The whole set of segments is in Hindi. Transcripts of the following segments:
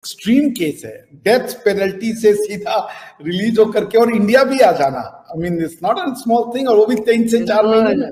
एक्सट्रीम केस है, डेथ पेनल्टी से सीधा रिलीज होकर के और इंडिया भी आ जाना, I mean it's not a small thing, और वो भी 3 से 4 महीने में।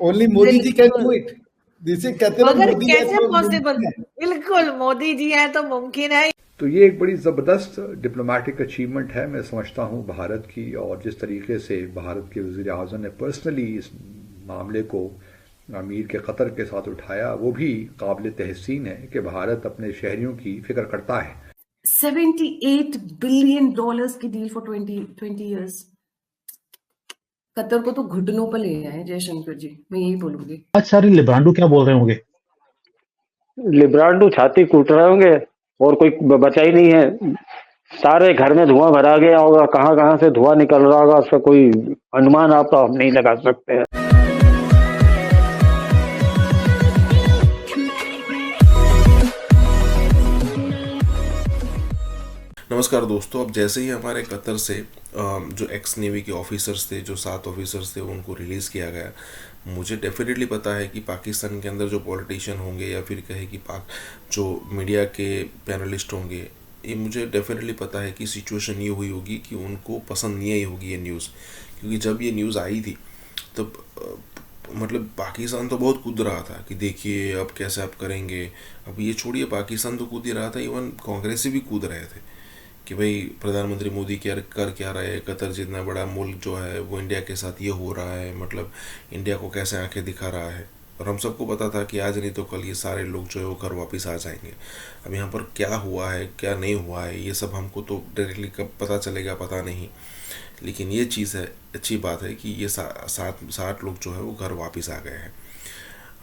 Only Modi ji can do it. जिसे कहते हैं मगर मोदी कैसे पॉसिबल? बिल्कुल, मोदी जी हैं तो मुमकिन है। तो ये एक बड़ी ज़बरदस्त डिप्लोमेटिक अचीवमेंट है, मैं समझता हूँ भारत की, और जिस तरीके से भारत के वज़ीर आज़म ने पर्सनली इस मामले को अमीर के कतर के साथ उठाया, वो भी काबिल तहसीन है कि भारत अपने शहरियों की फिक्र करता है। $78 बिलियन की डील फॉर 20 ईयर्स। कतर को तो घुटनों पर ले आए जयशंकर जी, मैं यही बोलूंगी। अच्छा, लिब्रांडो क्या बोल रहे होंगे? लिब्रांडो छाती कूट रहे होंगे, और कोई बचा ही नहीं है। सारे घर में धुआं भरा गया होगा, कहाँ कहाँ से धुआं निकल रहा होगा, उसका कोई अनुमान आप तो हम नहीं लगा सकते हैं। नमस्कार दोस्तों, अब जैसे ही हमारे कतर से जो एक्स नेवी के ऑफिसर्स थे, जो 7 ऑफिसर्स थे, उनको रिलीज़ किया गया, मुझे डेफिनेटली पता है कि पाकिस्तान के अंदर जो पॉलिटिशियन होंगे या फिर कहे कि जो मीडिया के पैनलिस्ट होंगे, ये मुझे डेफिनेटली पता है कि सिचुएशन ये हुई होगी कि उनको पसंद नहीं आई होगी ये न्यूज़। क्योंकि जब ये न्यूज़ आई थी तब मतलब पाकिस्तान तो बहुत कूद रहा था कि देखिए अब कैसे आप करेंगे। अब ये छोड़िए, पाकिस्तान तो कूद ही रहा था, इवन कांग्रेस भी कूद रहे थे कि भाई प्रधानमंत्री मोदी कर क्या रहा है, कतर जितना बड़ा मुल्क जो है वो इंडिया के साथ ये हो रहा है, मतलब इंडिया को कैसे आंखें दिखा रहा है। और हम सबको पता था कि आज नहीं तो कल ये सारे लोग जो है वो घर वापस आ जाएंगे। अब यहाँ पर क्या हुआ है क्या नहीं हुआ है ये सब हमको तो डायरेक्टली कब पता चलेगा पता नहीं, लेकिन ये चीज़ है, अच्छी बात है कि ये 60 लोग जो है वो घर वापस आ गए हैं।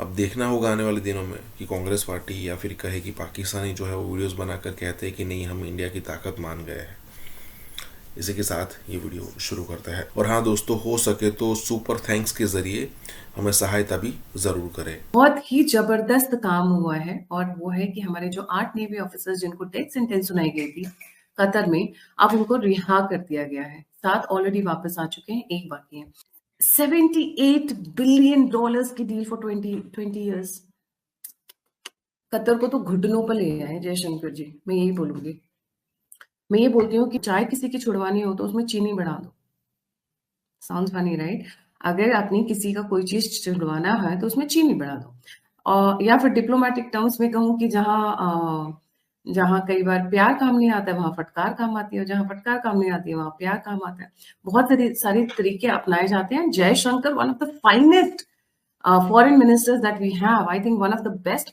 अब देखना होगा आने वाले दिनों में कि कांग्रेस पार्टी या फिर कहे कि पाकिस्तानी जो है वो वीडियोस बनाकर कहते हैं कि नहीं हम इंडिया की ताकत मान गए हैं। इसी के साथ ये वीडियो शुरू करता है। और हाँ दोस्तों, हो सके तो सुपर थैंक्स के जरिए हमें सहायता भी जरूर करें। बहुत ही जबरदस्त काम हुआ है, और वो है कि हमारे जो 8 नेवी ऑफिसर्स जिनको डेथ सेंटेंस सुनाई गई थी कतर में, अब उनको रिहा कर दिया गया है। 7 ऑलरेडी वापस आ चुके हैं, 1 बाकी है। $78 बिलियन की डील फॉर 20 ईयर्स। कतर को तो घुटनों पर ले आए जयशंकर जी, मैं यही बोलूंगी। मैं ये बोलती हूँ कि चाय किसी की छुड़वानी हो तो उसमें चीनी बढ़ा दो। Sounds funny right? अगर आपने किसी का कोई चीज छुड़वाना है तो उसमें चीनी बढ़ा दो। या फिर डिप्लोमेटिक टर्म्स में कहूँ कि जहाँ कई बार प्यार काम नहीं आता है वहां फटकार काम आती है, और जहाँ फटकार काम नहीं आती है वहां प्यार काम आता है। बहुत सारे तरीके अपनाए जाते हैं। Jaishankar one of the finest foreign ministers that we have, I think one of the best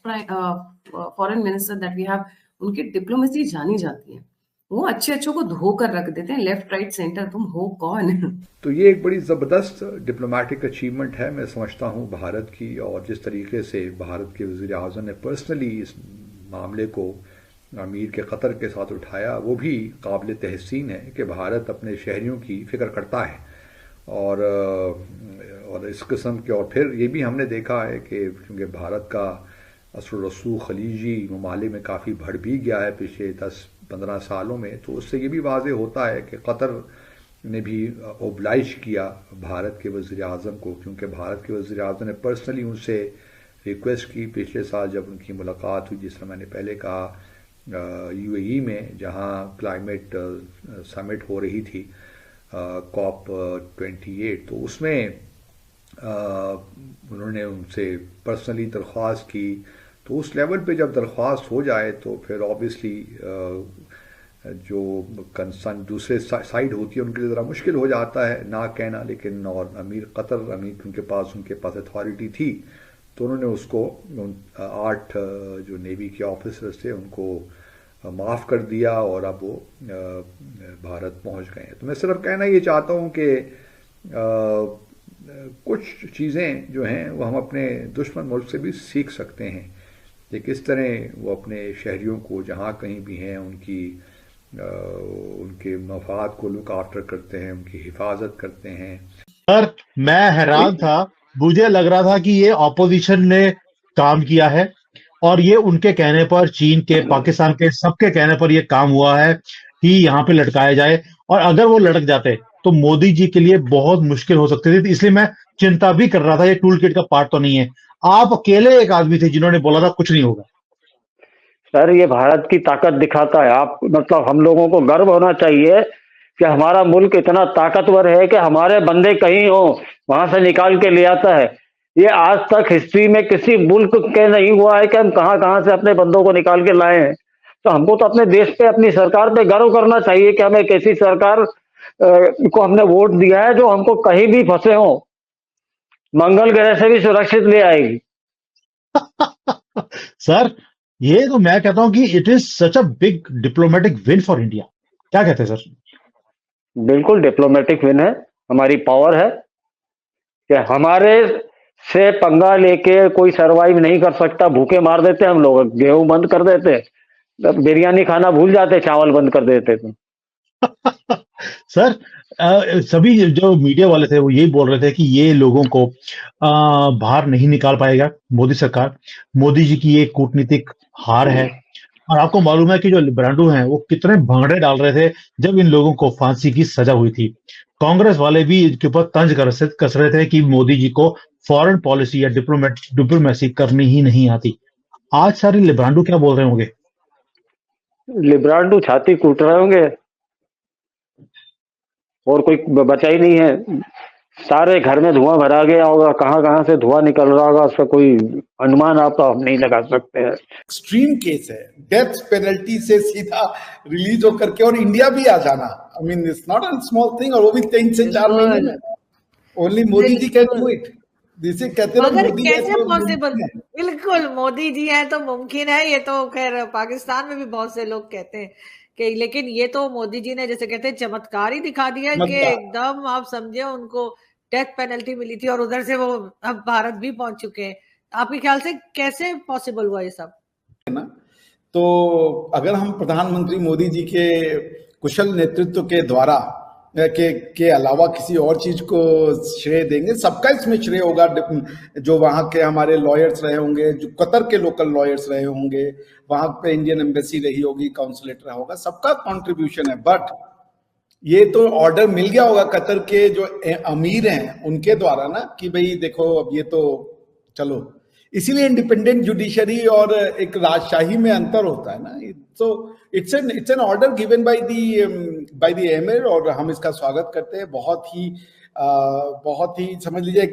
foreign minister that we have. उनकी डिप्लोमेसी जानी जाती है, वो अच्छे को धोकर रख देते हैं, लेफ्ट राइट सेंटर, तुम हो कौन। तो ये एक बड़ी ज़बरदस्त डिप्लोमेटिक अचीवमेंट है, मैं समझता हूँ भारत की, और जिस तरीके से भारत के वज़ीर आज़म ने पर्सनली इस मामले को अमीर के कतर के साथ उठाया, वो भी काबिल तहसीन है कि भारत अपने शहरियों की फिक्र करता है। और इस किस्म के, और फिर ये भी हमने देखा है कि क्योंकि भारत का असर रसूख खलीजी ममालिक में काफ़ी बढ़ भी गया है पिछले 10-15 सालों में, तो उससे ये भी वाज़ेह होता है कि कतर ने भी ओब्लाइज किया भारत के वज़ीर आज़म को, क्योंकि भारत के वज़ीर आज़म ने पर्सनली उनसे रिक्वेस्ट की पिछले साल जब उनकी मुलाकात हुई, जिस तरह मैंने पहले कहा यूएई में, जहां क्लाइमेट समिट हो रही थी COP 28, तो उसमें उन्होंने उनसे पर्सनली दरख्वास्त की। तो उस लेवल पे जब दरख्वास्त हो जाए तो फिर ऑब्वियसली जो कंसर्न दूसरे साइड होती है उनके लिए ज़रा मुश्किल हो जाता है ना कहना, लेकिन और अमीर उनके पास अथॉरिटी थी, तो उन्होंने उसको 8 जो नेवी के ऑफिसर्स थे उनको माफ़ कर दिया, और अब वो भारत पहुंच गए हैं। तो मैं सिर्फ कहना ये चाहता हूं कि कुछ चीज़ें जो हैं वो हम अपने दुश्मन मुल्क से भी सीख सकते हैं कि किस तरह वो अपने शहरियों को जहाँ कहीं भी हैं उनके मफाद को लुक आफ्टर करते हैं, उनकी हिफाजत करते हैं। सर मैं हैरान था, मुझे लग रहा था कि ये ऑपोजिशन ने काम किया है, और ये उनके कहने पर, चीन के, पाकिस्तान के, सबके कहने पर ये काम हुआ है कि यहाँ पे लटकाया जाए, और अगर वो लटक जाते तो मोदी जी के लिए बहुत मुश्किल हो सकती थी। इसलिए मैं चिंता भी कर रहा था, ये टूल किट का पार्ट तो नहीं है। आप अकेले एक आदमी थे जिन्होंने बोला था कुछ नहीं होगा। सर ये भारत की ताकत दिखाता है। आप मतलब हम लोगों को गर्व होना चाहिए कि हमारा मुल्क इतना ताकतवर है कि हमारे बंदे कहीं हो वहां से निकाल के ले आता है। ये आज तक हिस्ट्री में किसी मुल्क के नहीं हुआ है कि हम कहां कहां से अपने बंदों को निकाल के लाए हैं। तो हमको तो अपने देश पे, अपनी सरकार पे गर्व करना चाहिए कि हमें एक ऐसी सरकार को हमने वोट दिया है जो हमको कहीं भी फंसे हो मंगल ग्रह से भी सुरक्षित ले आएगी। सर, ये तो मैं कहता हूं कि it is such a big diplomatic win for India. क्या कहते हैं सर? बिल्कुल डिप्लोमेटिक विन है, हमारी पावर है कि हमारे से पंगा लेके कोई सरवाइव नहीं कर सकता। भूखे मार देते हम लोग, गेहूं बंद कर देते, बिरयानी खाना भूल जाते, चावल बंद कर देते थे। सर, सभी जो मीडिया वाले थे वो यही बोल रहे थे कि ये लोगों को बाहर नहीं निकाल पाएगा मोदी सरकार। मोदी जी की ये कूटनीतिक हार है। और आपको मालूम है कि जो लिब्रांडो हैं वो कितने भंगड़े डाल रहे थे जब इन लोगों को फांसी की सजा हुई थी। कांग्रेस वाले भी इसके ऊपर तंज कस रहे थे कि मोदी जी को फॉरेन पॉलिसी या डिप्लोमेसी करनी ही नहीं आती। आज सारे लिब्रांडो क्या बोल रहे होंगे? लिब्रांडो छाती कूट रहे होंगे और कोई बचा ही नहीं है। सारे घर में धुआं भरा गया होगा, कहां कहां से धुआं निकल रहा होगा उसका कोई अनुमान आप तो हम नहीं लगा सकते हैं। एक्सट्रीम केस है, डेथ पेनल्टी से सीधा रिलीज होकर के और इंडिया भी आ जाना। I mean it's not a small thing, और वो भी 3 से 4 महीने में। Only Modi ji can do it. जिसे कहते हैं मगर मोदी है कैसे तो पॉसिबल? मुमकिन है। बिल्कुल, मोदी जी हैं तो मुमकिन है। ये तो खैर पाकिस्तान में भी बहुत से लोग कहते हैं कि, लेकिन ये तो मोदी जी ने जैसे कहते हैं चमत्कार ही दिखा दिया कि मजेदार। एकदम आप समझे उनको डेथ पेनल्टी मिली थी और उधर से वो अब भारत भी पहुंच चुके हैं। आपके ख्याल से कैसे पॉसिबल हुआ ये सब? है ना। तो अगर हम प्रधानमंत्री मोदी जी के कुशल नेतृत्व के द्वारा के अलावा किसी और चीज को श्रेय देंगे, सबका इसमें श्रेय होगा। जो वहाँ के हमारे लॉयर्स रहे होंगे, जो कतर के लोकल लॉयर्स रहे होंगे, वहां पे इंडियन एम्बेसी रही होगी, काउंसलेट रहा होगा, सबका कंट्रीब्यूशन है। बट ये तो ऑर्डर मिल गया होगा कतर के जो अमीर हैं उनके द्वारा ना, कि भाई देखो अब ये तो चलो। इसीलिए इंडिपेंडेंट जुडिशरी और एक राजशाही में अंतर होता है ना। So it's an order given by the emir, और हम इसका स्वागत करते हैं। बहुत ही समझ लीजिए।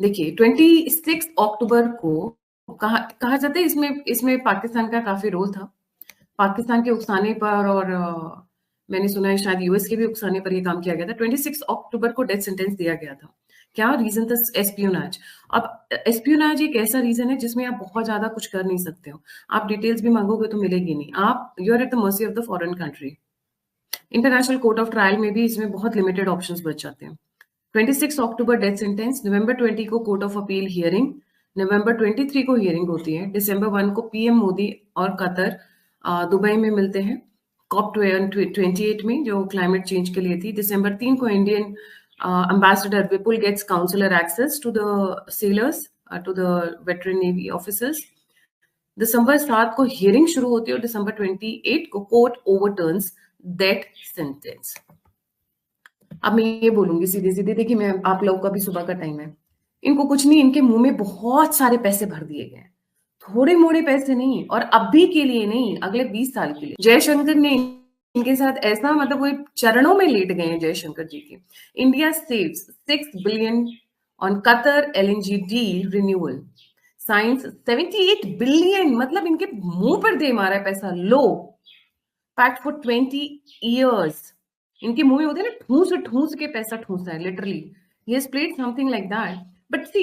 देखिए 26 अक्टूबर को कहा जाता है, इसमें पाकिस्तान का काफी रोल था। पाकिस्तान के उकसाने पर, और मैंने सुना है शायद यूएस के भी उकसाने पर ये काम किया गया था। 26 अक्टूबर को डेथ सेंटेंस दिया गया था। क्या रीजन था? एस्पियोनाज। अब एस्पियोनाज एक ऐसा रीजन है जिसमें आप बहुत ज्यादा कुछ कर नहीं सकते हो। आप डिटेल्स भी मांगोगे तो मिलेगी नहीं। आप you are at the mercy of the foreign country. International court of trial में भी इसमें बहुत लिमिटेड ऑप्शंस बच जाते हैं। 26 अक्टूबर डेथ सेंटेंस, नवंबर 20 को कोर्ट ऑफ अपील हियरिंग, नवंबर 23 को हियरिंग होती है, दिसंबर 1 को पीएम मोदी और कतर दुबई में मिलते हैं COP 28 में जो क्लाइमेट चेंज के लिए थी। दिसंबर 3 को Indian ambassador Vipul gets consular access to the sailors, to the veteran navy officers. दिसंबर 7 को हियरिंग शुरू होती है और दिसंबर 28 को कोर्ट ओवरटर्न्स डेथ सेंटेंस। अब मैं ये बोलूंगी सीधे सीधे, देखिए मैं, आप लोगों का भी सुबह का टाइम है। इनको कुछ नहीं, इनके मुंह में बहुत सारे पैसे भर दिए गए, थोड़े मोड़े पैसे नहीं, और अभी के लिए नहीं, अगले 20 साल के लिए। जयशंकर ने इनके साथ ऐसा, मतलब वो चरणों में लेट गए हैं जयशंकर जी के। India saves 6 billion on Qatar LNG deal renewal, science 78 billion, मतलब इनके मुंह पर दे मारा है पैसा। लो पैक्ट फॉर 20 years, इनके मुंह में होते हैं ना ठूस के पैसा ठूसा है, literally. He has played something like that. But see,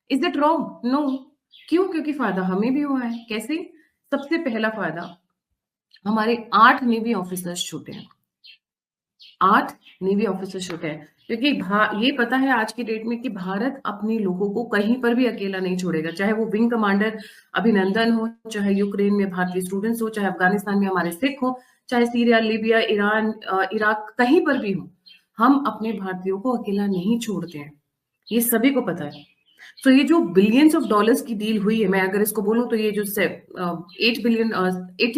is that wrong? No. क्यों? क्योंकि फायदा हमें भी हुआ है। कैसे? सबसे पहला फायदा, हमारे 8 नेवी ऑफिसर्स छूटे हैं। 8 नेवी ऑफिसर्स छूटे हैं, क्योंकि ये पता है आज की डेट में कि भारत अपने लोगों को कहीं पर भी अकेला नहीं छोड़ेगा। चाहे वो विंग कमांडर अभिनंदन हो, चाहे यूक्रेन में भारतीय स्टूडेंट्स हो, चाहे अफगानिस्तान में हमारे सिख हो, चाहे सीरिया, लीबिया, ईरान, इराक, कहीं पर भी हो, हम अपने भारतीयों को अकेला नहीं छोड़ते हैं। ये सभी को पता है। तो ये जो बिलियंस ऑफ डॉलर्स की डील हुई है, मैं अगर इसको बोलूं तो ये जो 80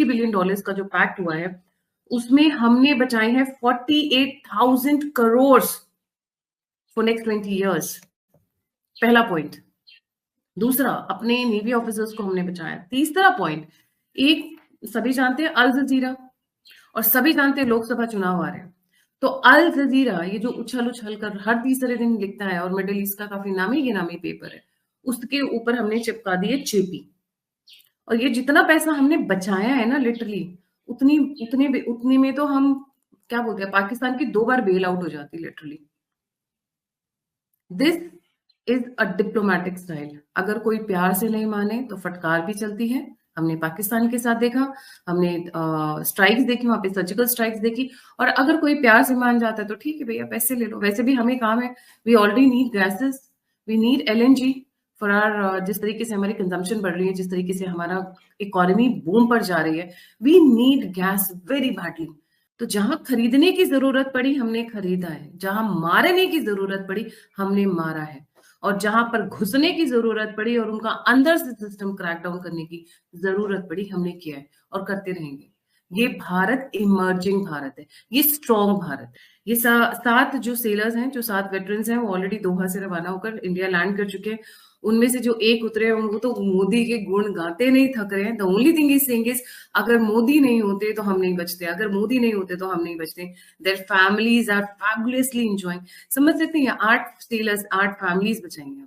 बिलियन डॉलर्स का जो पैक्ट हुआ है, उसमें हमने बचाए हैं 48,000 करोड़ फॉर नेक्स्ट 20 years। पहला पॉइंट। दूसरा, अपने नेवी ऑफिसर्स को हमने बचाया। तीसरा पॉइंट, एक सभी जानते हैं अल जजीरा, और सभी जानते हैं लोकसभा चुनाव आ रहे हैं, तो अल जजीरा ये जो उछल उछल कर हर तीसरे दिन लिखता है, और मिडिल ईस्ट का काफी नामी गिनामी पेपर है, उसके ऊपर हमने चिपका दिए चेपी। और ये जितना पैसा हमने बचाया है ना लिटरली, उतने में तो हम क्या बोलते हैं, पाकिस्तान की 2 बार बेल आउट हो जाती literally. This is a diplomatic style. अगर कोई प्यार से नहीं माने तो फटकार भी चलती है। हमने पाकिस्तान के साथ देखा, हमने स्ट्राइक्स देखी, वहां पे सर्जिकल स्ट्राइक्स देखी, और अगर कोई प्यार से मान जाता है तो ठीक है भैया, पैसे ले लो, वैसे भी हमें काम है, we already need gases, we need LNG for our, जिस तरीके से हमारी कंजम्पशन बढ़ रही है, जिस तरीके से हमारा इकोनॉमी बूम पर जा रही है, we need gas very badly. तो जहां खरीदने की जरूरत पड़ी हमने खरीदा है, जहां मारने की जरूरत पड़ी हमने मारा है, और जहां पर घुसने की जरूरत पड़ी और उनका अंदर से सिस्टम क्रैकडाउन करने की जरूरत पड़ी हमने किया है और करते रहेंगे। ये भारत इमर्जिंग भारत है, ये स्ट्रॉन्ग भारत है। ये 7 जो सेलर्स हैं, जो 7 वेटरन्स हैं, वो ऑलरेडी दोहा से रवाना होकर इंडिया लैंड कर चुके हैं। उनमें से जो एक उतरे हैं वो तो मोदी के गुण गाते नहीं थक रहे हैं। The only thing is saying is, अगर मोदी नहीं होते तो हम नहीं बचते, अगर मोदी नहीं होते तो हम नहीं बचते। Their families are fabulously enjoying. समझ सकते हैं, 8 सेलर्स 8 फैमिलीज बचाएंगे।